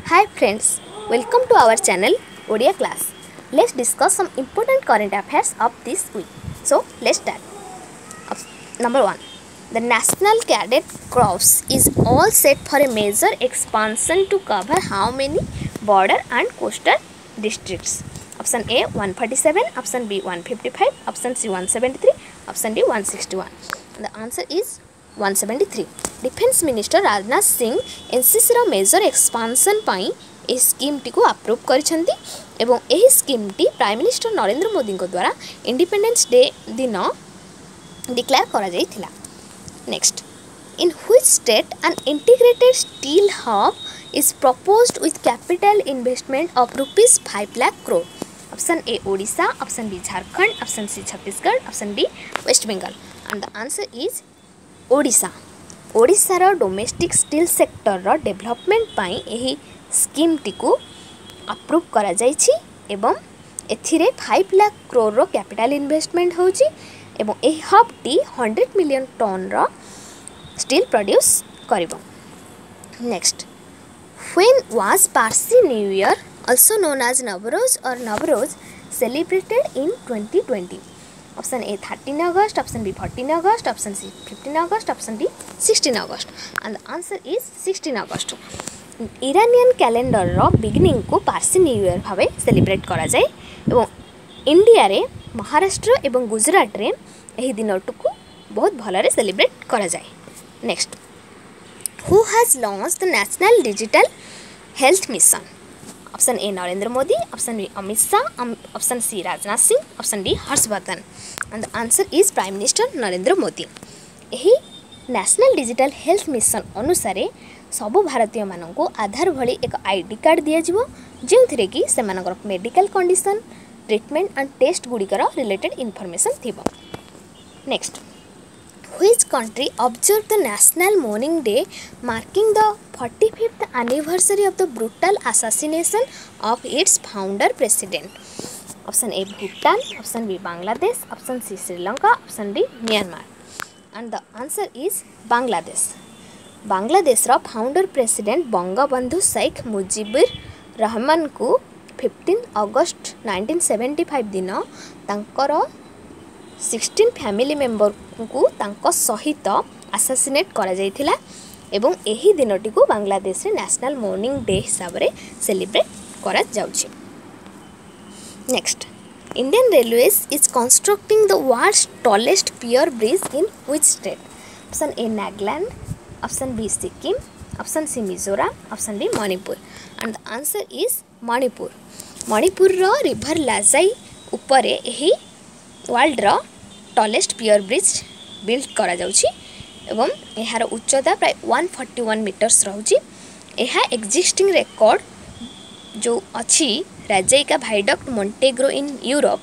Hi friends, welcome to our channel Odia class. Let's discuss some important current affairs of this week. So let's start. Number 1. The National Cadet Corps is all set for a major expansion to cover how many border and coastal districts? Option A 147, option B 155, option C 173, option D 161. The answer is 173. Defence minister Rajnath Singh NCC रो major expansion पाई ए scheme टी को approve करिसेंती एवं एही scheme टी prime minister Narendra Modi को द्वारा इंडिपेंडेंस डे दिन डिक्लेयर करा जाइथिला. Next, in which state an integrated steel hub is proposed with capital investment of ₹5 lakh crore? Option A Odisha, option B Jharkhand, option C Chhattisgarh, option D West Bengal. And the answer is Odisha. ओडिशार domestic steel sector रो development पाई एही scheme टी को approve करा जाइछि एवं एथिरे 5 लाख करोड़ रो capital investment होछि एवं एही हब टी 100 मिलियन टन रो स्टील प्रोड्यूस करिवो. Next, when was Parsi new Year also known as Navroz or Navroz celebrated in 2020? Option A 13 August, option B 14 August, option C 15 August, option D 16 August. And the answer is 16 August. Iranian calendar रो beginning को Parsi new year भावे celebrate करा जाए एवं India रे महाराष्ट्र एवं गुजरात रे एही दिनटू को बहुत भलरे सेलिब्रेट करा जाए. Next, who has launched the national digital health mission? Option A Narendra Modi, option B Amit Shah, option C Rajnath Singh, option D Harshvardhan. And the answer is prime minister Narendra Modi. यही नेशनल डिजिटल हेल्थ मिशन अनुसार सबु भारतीय मानक आधार भली एक आईडी कार्ड दिज्व जो कि से medical condition treatment and test गुड़िकर रिलेटेड इनफॉरमेशन थी. Next, which country observed the national mourning day marking the 45th anniversary of the brutal assassination of its founder president? Option A Bhutan, option B Bangladesh, option C Sri Lanka, option D Myanmar. And the answer is Bangladesh. Bangladesh रो founder president Bangabandhu Sheikh Mujibur Rahman को 15 अगस्त 1975 दिन तांकर 16 family member को तांको सहित आसासिनेट करा जाइथिला एवं एही दिनटी को बांग्लादेश रे नेशनल मॉर्निंग डे हिसाब रे सेलिब्रेट करा जाउछि. Next, Indian Railways is constructing the world's tallest pier bridge in which state? Option A Nagaland, option B Sikkim, option C Mizoram, option D Manipur. And the answer is Manipur. Manipur रो रिवर लाजाई ऊपर एही वर्ल्ड रो tallest pier bridge build करा जाउछि एवं एहार उच्चता प्राय 141 metres रहउछि. एहा एक्जिस्टिंग रिकॉर्ड जो अछि Rijeka viaduct Montenegro in Europe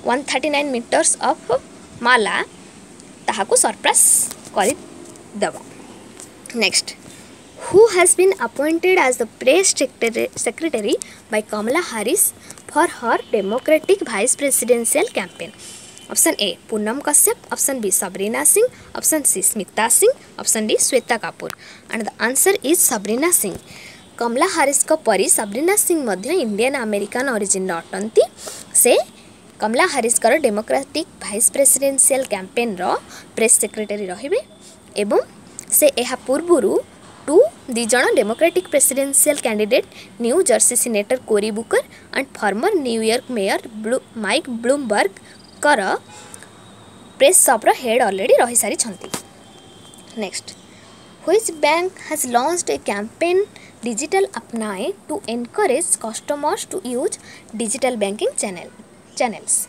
139 metres of Mala ताहाको सरपास करि दबा. Next, who has been appointed as the press secretary by Kamala Harris for her Democratic Vice Presidential campaign? Option A Poonam Kashyap, option B Sabrina Singh, option C Smita Singh, option D Shweta Kapoor. And the answer is Sabrina Singh. Kamala Harris को परी Sabrina Singh मध्य Indian American origin अटंती. से Kamala Harris कर Democratic vice presidential campaign रो press secretary रहिबे एवं से एहा पूर्वरु दी जण Democratic presidential candidate New Jersey senator Cory Booker and former New York mayor Mike Bloomberg कर प्रेस शॉप रो हेड ऑलरेडी रही सारी छंती. Next, which bank has launched a campaign digital अपनाए to encourage customers to use digital banking channels?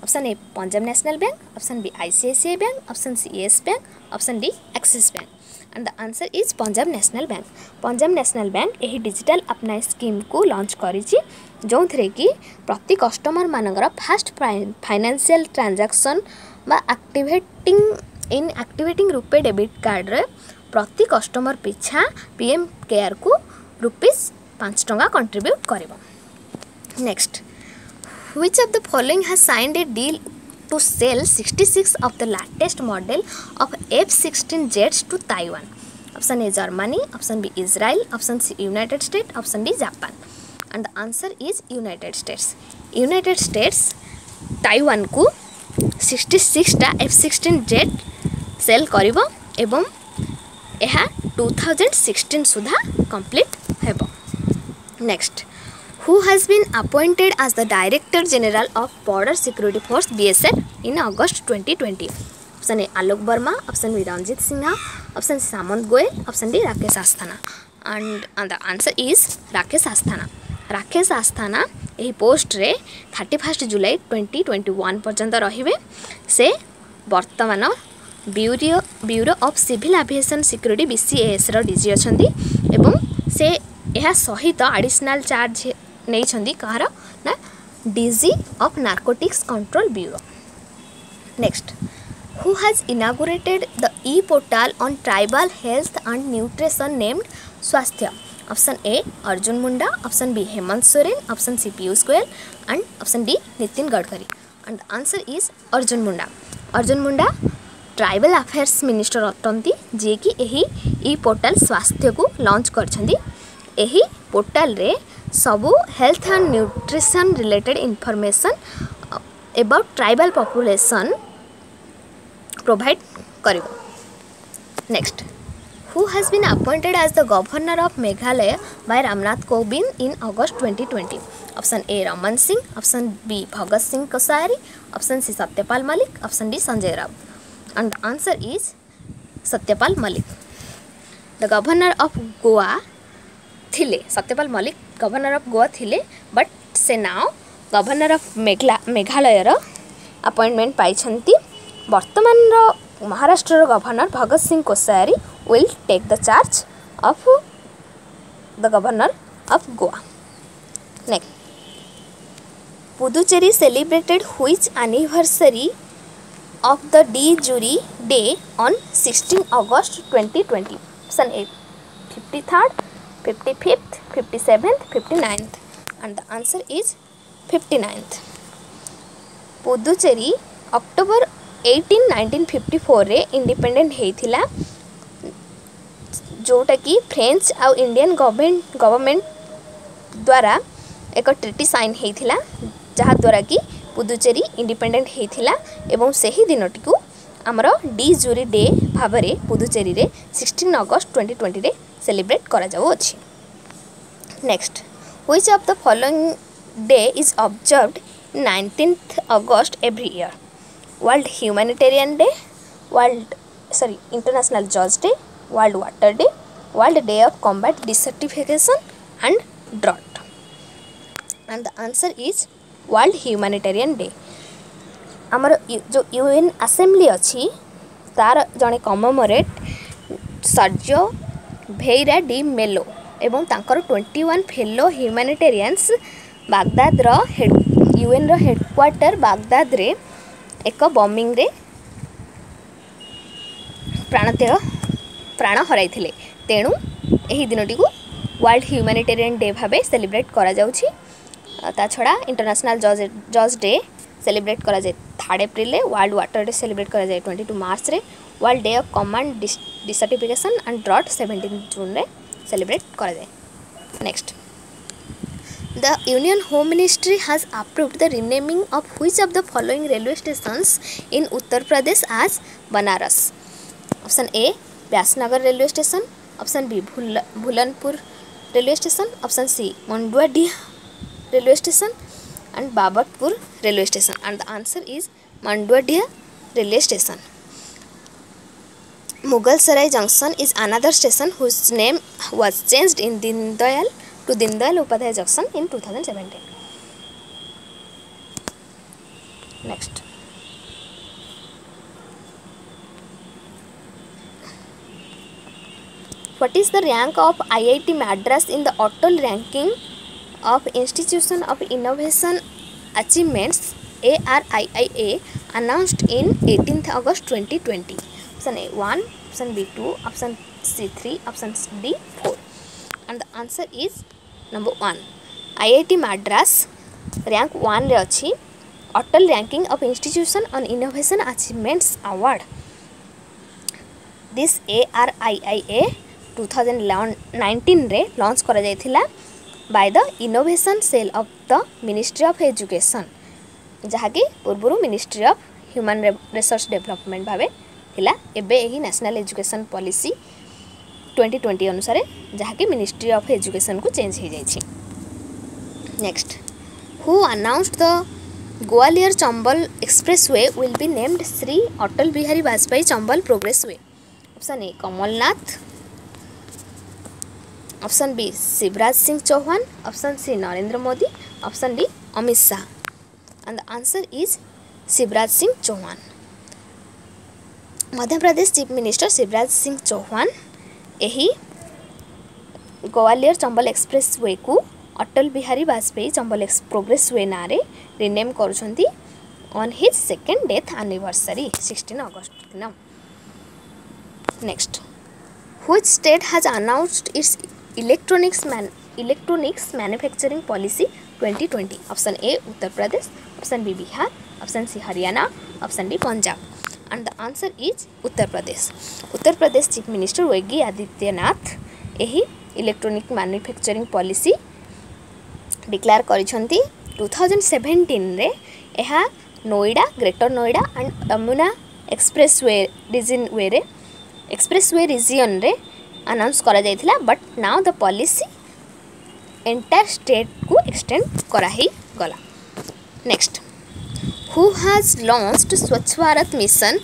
Option A Punjab National Bank, option B ICICI Bank, option C Yes Bank, option D Axis Bank. And the answer is Punjab National Bank. Punjab National Bank यही digital अपनाए scheme को launch करिछि जो थे कि प्रति customer मानकर fast financial transaction बा एक्टिवेटिंग रुपे डेबिट कार्ड रे प्रति कस्टमर पिछा पीएम केयर को ₹5 कंट्रीब्यूट करिवो. Next, which of the following has signed a deal to sell 66 of the latest model of F-16 jets to Taiwan? Option A Germany, option B Israel, option C United States, option D Japan. And the answer is United States. United States Taiwan को 66टा F-16 jet cell करिवो एवं यह 2016 सुधा complete हेबो. Next, who has been appointed as the Director General of Border Security Force BSF in August 2020? Option A Alok Verma, option B Ranjit Sinha, option C Samant Goel, option D Rakesh Asthana. And the answer is Rakesh Asthana. Rakesh Asthana यही post रे 31 जुलाई 2021 पर्यंत रहिबे. से वर्तमान Bureau of Civil Aviation Security BCAS रो DG अछंदी एवं से यह सहित एडिशनल चार्ज नहीं छंदी कहार ना DG of narcotics control bureau. Next, who has inaugurated the e-portal on tribal health and nutrition named Swasthya? Option A Arjun Munda, option B Hemant Soren, option C Piyush Goyal and option D Nitin Gadkari. And the answer is Arjun Munda. Arjun Munda tribal affairs minister अटंती जे कि यही ई portal स्वास्थ्य को launch करछंदी. यही portal रे सबू health and nutrition related information about tribal population provide करिवो. Next, who has been appointed as the governor of Meghalaya by Ramnath Kovind in August 2020? Option A Raman Singh, option B Bhagat Singh Koshari, option C Satyapal Malik, option D Sanjay Rao. And the answer is Satyapal Malik. The governor of Goa thile Satyapal Malik governor of Goa thile, but se now governor of Meghalaya ro appointment पाइछंती. वर्तमान रो Maharashtra governor Bhagat Singh Koshyari will take the charge of the governor of Goa. Next, Puducherry celebrated which anniversary of the de jure day on 16 August 2020? Option A 53rd, 55th, 57th, 59th. And the answer is 59th. Puducherry October 18 1954 रे independent हेथिला, जोटा कि French आउ Indian government द्वारा एक treaty sign हेथिला, जहा द्वारा कि Puducherry independent हेथिला एवं सही दिनटी को आमर डी जूरी डे भावरे पुदुचेरी रे 16 अगस्त 2020 रे सेलिब्रेट करा जाउ अछि. Next, which of the following day is observed 19th August every year? World Humanitarian Day, International Judge Day, World Water Day, World Day of Combat Desertification and Drought. And the answer is World Humanitarian Day. आमर जो UN assembly अच्छी तार जड़े commemorate Sergio भेइरा D मेलो एवं तांकर 21 fellow ह्यूमैनिटेरियंस Baghdad रो UN रो headquarter Baghdad रे एक बॉम्बिंग रे प्राण हराई थिले. तेणु यही दिनटी को वर्ल्ड ह्यूमैनिटेरियन डे भावे सेलिब्रेट करा जाउछि. ता छड़ा इंटरनेशनल जज डे सेलिब्रेट करा जाए 3 एप्रिल रे, वर्ल्ड वाटर डे सेलिब्रेट करा जाए 22 मार्च रे, World Day of command desertification and drought 17 June रे सेलिब्रेट करा जाए. Next, the Union Home Ministry has approved the renaming of which of the following railway stations in Uttar Pradesh as Banaras? Option A Vyasnagar railway station, option B Bhulanpur railway station, option C Manduadiha railway station and Babatpur railway station. And the answer is Manduadiha railway station. Mughal Sarai Junction is another station whose name was changed in Dindayal to Dindayal Upadhyay Junction in 2017. Next, what is the rank of IIT Madras in the Atal ranking of Institution of Innovation Achievements ARIIA announced in 18th August 2020? Option A 1, option B 2, option C 3, option D 4. And the answer is number 1. IIT Madras rank 1 रे अच्छी Atal ranking of institution on innovation achievements award. This ARIIA 2019 रे launch करा जायथिला by the innovation cell of the ministry of education, जहाँकि पूर्व ministry of human resource development भावे थिला। एबे एही नेशनल एजुकेशन पॉलिसी 2020 अनुसार जहाँकि मिनिस्ट्री ऑफ एजुकेशन को चेंज हो जाइछि। Next, who announced the Gwalior Chambal expressway will be named Shri Atal Bihari Vajpayee Chambal progressway? Option A Kamalnath, option B Shivraj Singh Chouhan, option C Narendra Modi, option D Amit Shah. And the answer is Shivraj Singh Chouhan. Madhya Pradesh chief minister Shivraj Singh Chouhan यही ग्वालियर चंबल एक्सप्रेसवे को अटल Bihari Vajpayee Chambal progressway ना रे rename करुछंती on his second death anniversary 16 अगस्त दिन। Next, which state has announced its electronics manufacturing policy 2020? Option A Uttar Pradesh, option B Bihar, option C Haryana, option D Punjab. And the answer is Uttar Pradesh. Uttar Pradesh chief minister Yogi Adityanath यही electronic manufacturing policy declare करिसंती 2017 रे। यह Noida, Greater Noida and Yamuna expressway region रे announce करा जायथिला, but now the policy entire state को extend करा ही गला। Next, who has launched Swachh Bharat mission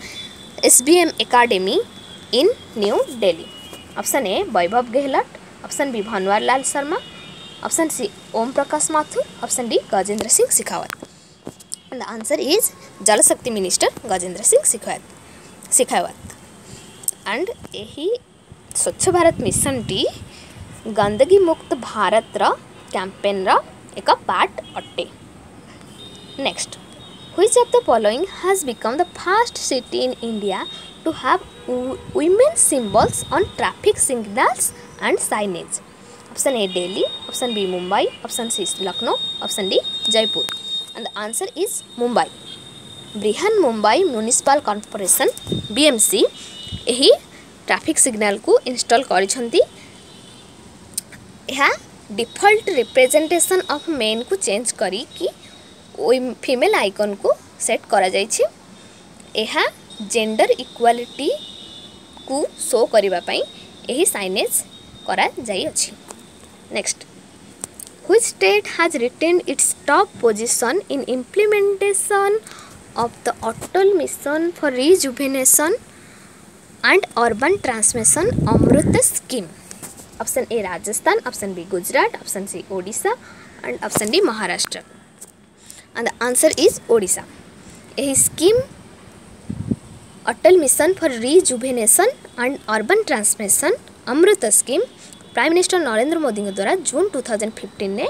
SBM academy in New Delhi? Option A Vaibhav Gehlot, option B Bhanwar Lal Sharma, option C Om Prakash Mathur, option D Gajendra Singh Shekhawat. And the answer is Jal Shakti minister Gajendra Singh Shekhawat. And यही Swachh Bharat mission T गंदगी मुक्त भारत रा campaign रा एक पार्ट अटे। Next, which of the following has become the first city in India to have women symbols on traffic signals and signage? Option A Delhi, option B Mumbai, option C Lucknow, option D Jaipur. And the answer is Mumbai. Brihan Mumbai Municipal Corporation BMC यही traffic signal को install करिछंती। यह default representation of main को change करी कि female icon को set करा जाइछि। यह जेंडर इक्वालिटी को शो करबा पई यही साइनेज करा जाई अछि। Next, which state has retained its top position in implementation of the Atal mission for rejuvenation and urban transmission AMRUT scheme? Option A Rajasthan, option B Gujarat, option C Odisha and option D Maharashtra. And the answer is Odisha. यही scheme Atal mission for rejuvenation and urban transmission AMRUT scheme prime minister Narendra Modi द्वारा जून 2015 में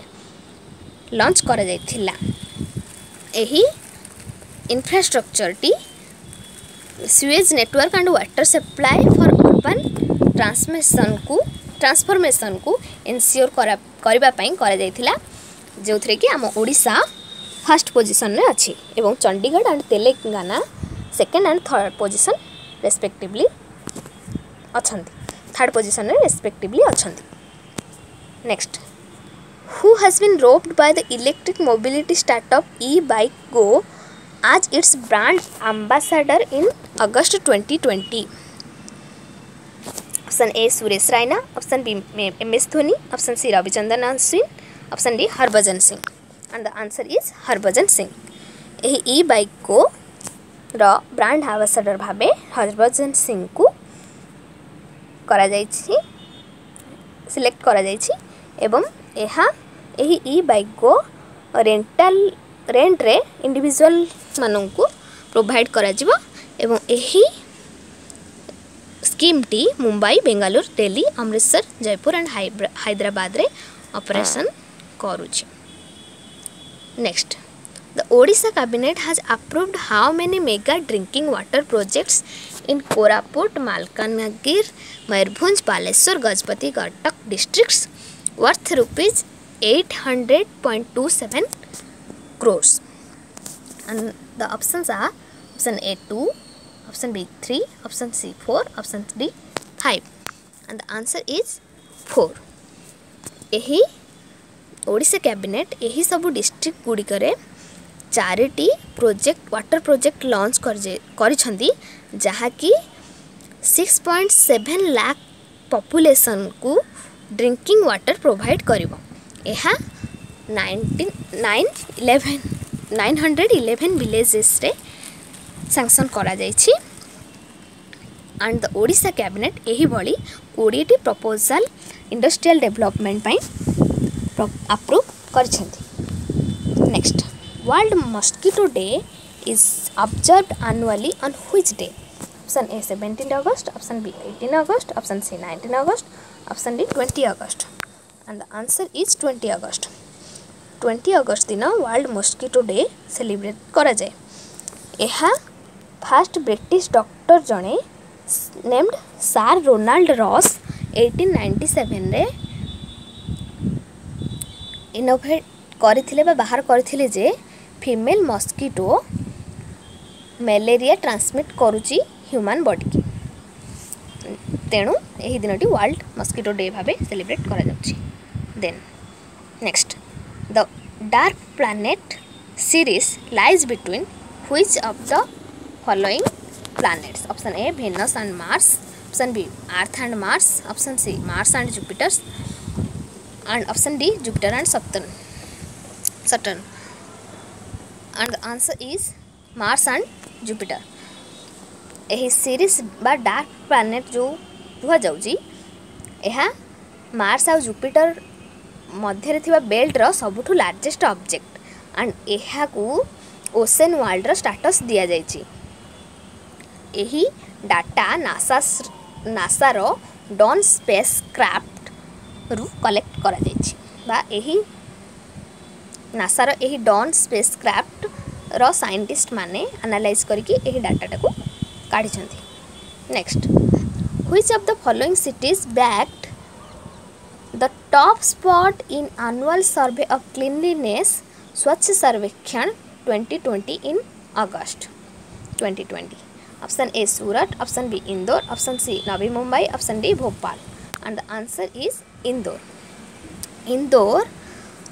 launch करा जायथिला। यही infrastructure टी sewage network and water supply for urban transformation को ensure करबा पई करा जायथिला, जो थरे कि आम ओडिशा फर्स्ट पोजीशन रे अछि एवं Chandigarh and Telangana second and third position respectively अछंती, थर्ड पोजीशन रे रेस्पेक्टिवली अछंती। Next, who has been roped by the electric mobility startup e-bike-go as its brand ambassador in August 2020? Option A Suresh Raina, option B MS Dhoni, option C Ravichandran Ashwin, option D Harbhajan Singh. And the answer is Harbhajan Singh. यही e-bike-go रा brand ambassador भावे हरभजन सिंह को करा जाइछि, select करा जाइछि एवं यही e-bike-go rent रे इंडिविजुअल मानन को प्रोवाइड करा जिवो एवं यही स्कीम टी मुंबई, बेंगालुरु, दिल्ली, अमृतसर, जयपुर एंड हैदराबाद रे ऑपरेशन करूछि। Next, the Odisha cabinet has approved how many mega drinking water projects in Koraput, Malkangiri, Mayurbhanj, Baleswar, Gajapati, Cuttack districts worth rupees 800.27 crores. And the options are option A 2, option B 3, option C 4, option D 5. and the answer is 4. यही Odisha cabinet यही सब district गुड़िक चारिटी project water project launch करिछंती जहाँकि 6.7 lakh population को drinking water provide करिवो। एहा 911 विलेजेस रे सैंक्शन करा जाइछि एंड द ओडिशा कैबिनेट यही भली 20 प्रपोजल इंडस्ट्रियल डेवलपमेंट पई अप्रूव करिसेंती। Next, World mosquito Day is observed annually on which day? Option A 17 अगस्त, ऑप्शन बी 18 अगस्त, ऑप्शन सी 19 अगस्त, ऑप्शन डी 20 अगस्त एंड द आंसर इज 20 अगस्त। 20 अगस्त दिन वर्ल्ड मस्किटो डे सेलिब्रेट करा जाए। यह फास्ट ब्रिटिश डॉक्टर जने नेम्ड सार रोनाल्ड रॉस 1897 रे इनोवेट करथिले बा बाहर करथिले जे फीमेल मस्किटो मलेरिया ट्रांसमिट करुची ह्यूमन बॉडी की। तेणु यही दिनटी वर्ल्ड मस्किटो डे भावे सेलिब्रेट करा जाउची। Then next, the dark planet series lies between which of the following planets? Option A Venus and Mars, option B Earth and Mars, option C Mars and Jupiter and option D Jupiter and Saturn and the answer is Mars and Jupiter. यही series बा dark planet जो कुह जाउची यह Mars और Jupiter मध्य थिबा belt रो सबुठु लार्जेस्ट ऑब्जेक्ट एंड यह को ओशन वर्ल्ड रो स्टेटस दिया जाइची। यही डाटा नासा रो डॉन स्पेस क्राफ्ट रु कलेक्ट करा जाइची बा यही नासा रो यही डॉन स्पेस क्राफ्ट रो साइंटिस्ट माने एनालाइज करके यही डाटा को काढी छथि। Next, which of the following cities bagged the top spot in annual survey of cleanliness Swachh Survekshan 2020 in August 2020? Option A Surat, option B Indore, option C Navi Mumbai, option D Bhopal and the answer is Indore. Indore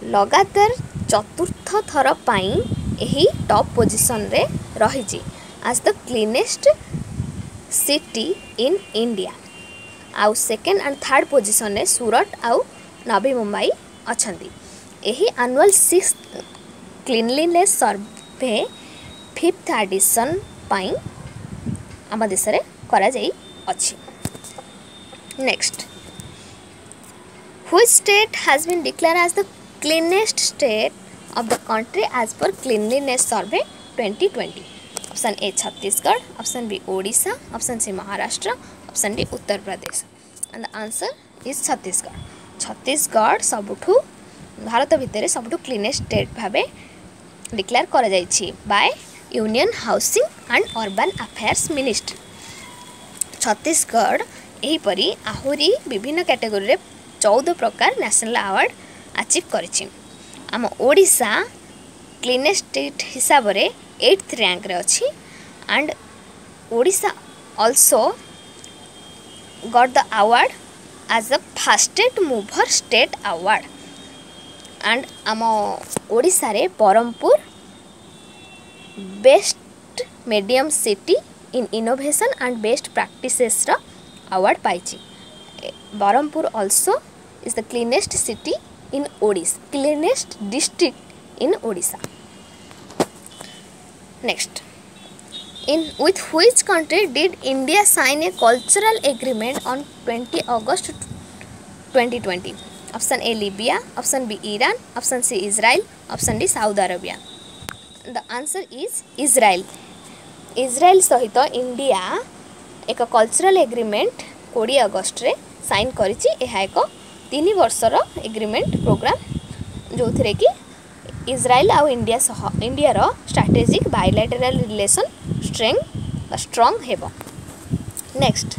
लगातार चतुर्थ थर पाई यही टॉप पोजिशन रे रही as the cleanest city in India. आउ second and third position रे सूरत आउ नवी मुंबई अछंती। यही annual 6th cleanliness survey 5th edition पाई आम देश रे करा जाई अछि। Next, which state has been declared as the cleanest state of the country as per cleanliness survey 2020? Option A Chhattisgarh, option B Odisha, option C Maharashtra, option D Uttar Pradesh and the answer is Chhattisgarh. Chhattisgarh सबुठु भारत भितर सबुठु क्लीनेस्ट स्टेट भावे declare करा जाइछि by union housing and urban affairs ministry. Chhattisgarh एहीपरी आहुरी विभिन्न category रे 14 प्रकार नेशनल अवार्ड अचीव करिछि। आम ओडिशा क्लीनेस्ट स्टेट हिसाब रे 8th रैंक रे अछि and Odisha also got the award as the fastest mover state award and आम ओडिशा रे Berhampur best medium city in innovation and best practices रा अवार्ड पाइछि। Berhampur also is the cleanest city in Odisha, cleanest district in Odisha. Next, with which country did India sign a cultural agreement on 20 August 2020? Option A Libya, option B Iran, option C Israel, option D Saudi Arabia. The answer is Israel. Israel सहित India एक cultural agreement 20 अगस्त रे sign करिछि। एहा एक 3 वर्षर agreement programme जो थे कि Israel आउ India रो strategic bilateral relation strong हेबो। Next,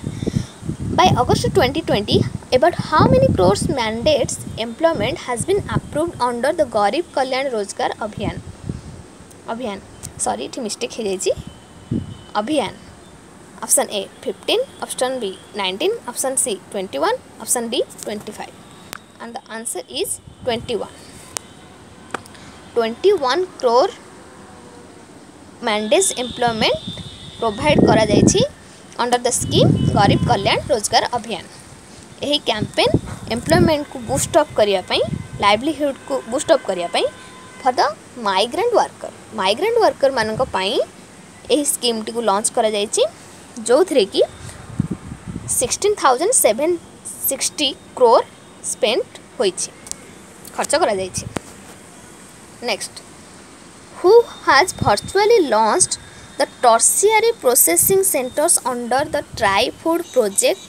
by August 2020 about how many crores mandates employment has been approved under the Garib Kalyan Rozgar Abhiyan sorry mistake हो जाइए Abhiyan option A 15, option B 19, option C 21, option D 25 and the answer is 21. 21 crore mandays employment provide करा जायछि under the scheme गरीब कल्याण रोजगार अभियान. यही campaign employment को boost up करिया पई, लाइवलीहुड को बूस्ट अप करिया पई फॉर द माइग्रेंट वर्कर मानक पई यही स्कीम टी को लॉन्च करा जायछि जो थरे कि 16,760 crore स्पेंट होइछि, खर्च करा जायछि. Next, who has virtually launched the tertiary processing centers under the Tri-Food project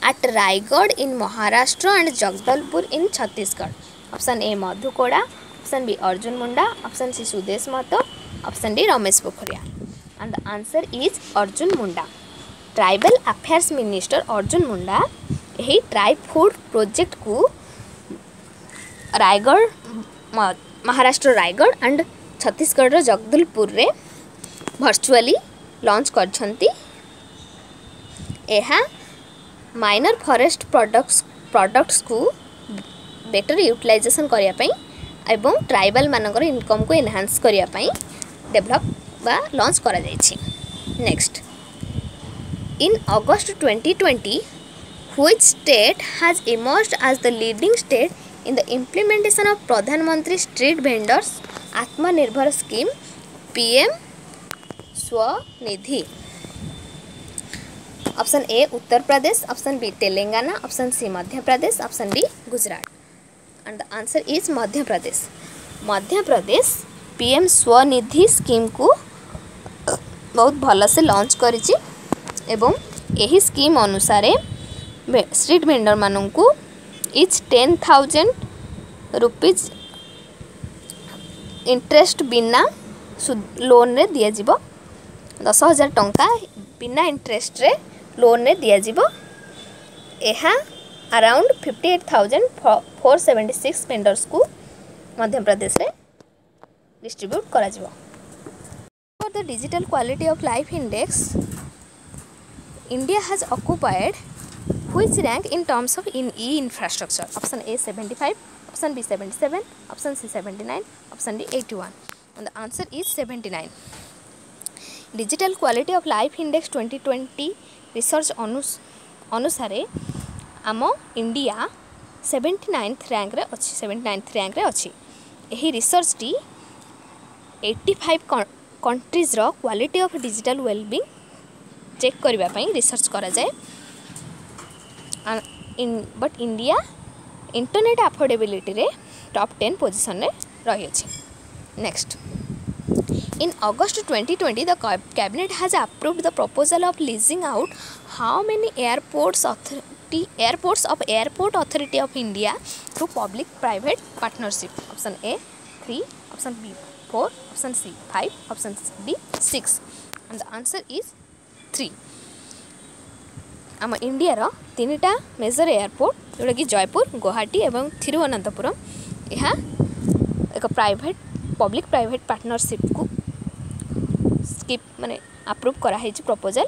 at Raigad in Maharashtra and Jagdalpur in Chhattisgarh. Option A Madhu Koda, option B Arjun Munda, option C Sudesh Mahto, option D Ramesh Pokhriyal and the answer is Arjun Munda. Tribal affairs minister Arjun Munda यही tri food project को Raigad, Maharashtra Raigad and Chhattisgarh Jagdalpur रे virtually launch करछंती. एहा minor forest products को better utilisation करिया पई एवं tribal मानकर इनकम को एनहांस करिया पई डेवलप बा लॉन्च करा जायछि. Next, in August 2020 which state has emerged as the leading state in the implementation of Pradhan Mantri Street Vendors Atmanirbhar Scheme PM Swanidhi? Option A Uttar Pradesh, option B Telangana, option C Madhya Pradesh, option D Gujarat and the answer is Madhya Pradesh. Madhya Pradesh PM Swanidhi scheme को बहुत भल से launch करिछि एवं यही scheme अनुसार street vendor मानन को etch 10,000 rupees interest बिना लोन रे दिया जिवो. 10,000 टंका बिना इंटरेस्ट रे लोन रे दिया जिवो. एहा अराउंड 58,476 वेंडर्स को मध्य प्रदेश रे डिस्ट्रीब्यूट करा जिवो. For the digital quality of life index India has occupied which rank in terms of e-infrastructure? Option A 75, option B 77, option C 79, option D 81 and the answer is 79. Digital Quality of Life Index 2020 research अनुसारे आम India 79th rank रे अछि. 79th rank रे अछि. एही research टी 85 countries रो quality of digital wellbeing check करबा पई रिसर्च करा जाए. बट इंडिया इंटरनेट अफोर्डेबिलिटी रे टॉप 10 पोजीशन रे रही अछि. Next, in August 2020 the cabinet has approved the proposal of leasing out how many airports of airport authority of India through public private partnership. Option A 3, option B 4, option C 5, option D 6 and the answer is 3. आम India रो 3टा major airport जोटा कि जयपुर, गुवाहाटी एवं थिरुवनंतपुरम यह एक private public private partnership को skip माने approve करा है प्रपोजल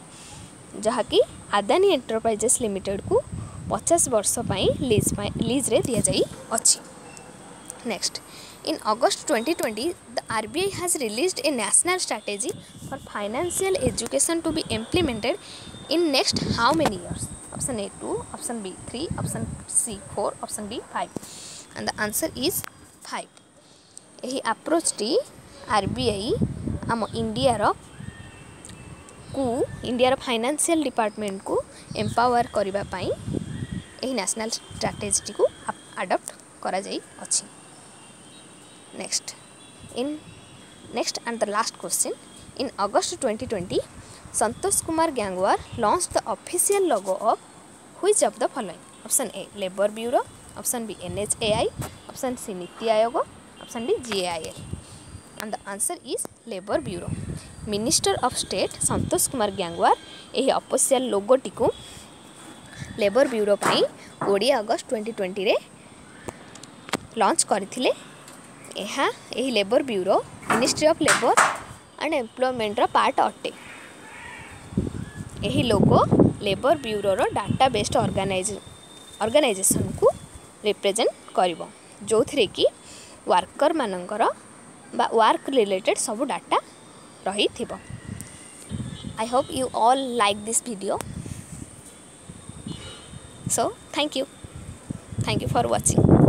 जहाँकि आदानी एंटरप्राइजेस लिमिटेड को 50 वर्ष लीज रे दिया जाई अछि. Next, in August 2020 the RBI has released a national strategy for financial education to be implemented in next how many years? Option A 2, option B 3, option C 4, option D 5 and the answer is 5. यही approach T RBI आम India रो financial department को empower करबा पई यही national strategy को adopt करा जाई अछि. Next and the last question, in August 2020 Santosh Kumar Gangwar launched the official logo of which of the following? Option A Labour Bureau, option B NHAI, option C Niti Aayog, option D GAIL and the answer is Labour Bureau. Minister of State Santosh Kumar Gangwar यही official logo टी को labour bureau पाई 20 अगस्त 2020 रे launch करथिले. यही labour bureau ministry of labour and employment रो part अटे. यही लोगो लेबर ब्यूरोर डाटा बेस्ड ऑर्गेनाइजेशन को रिप्रेजेंट करिवो जो थरे कि वर्कर मानकर बा वर्क रिलेटेड सब डाटा रही थिबो। I hope you all like this video. So thank you for watching.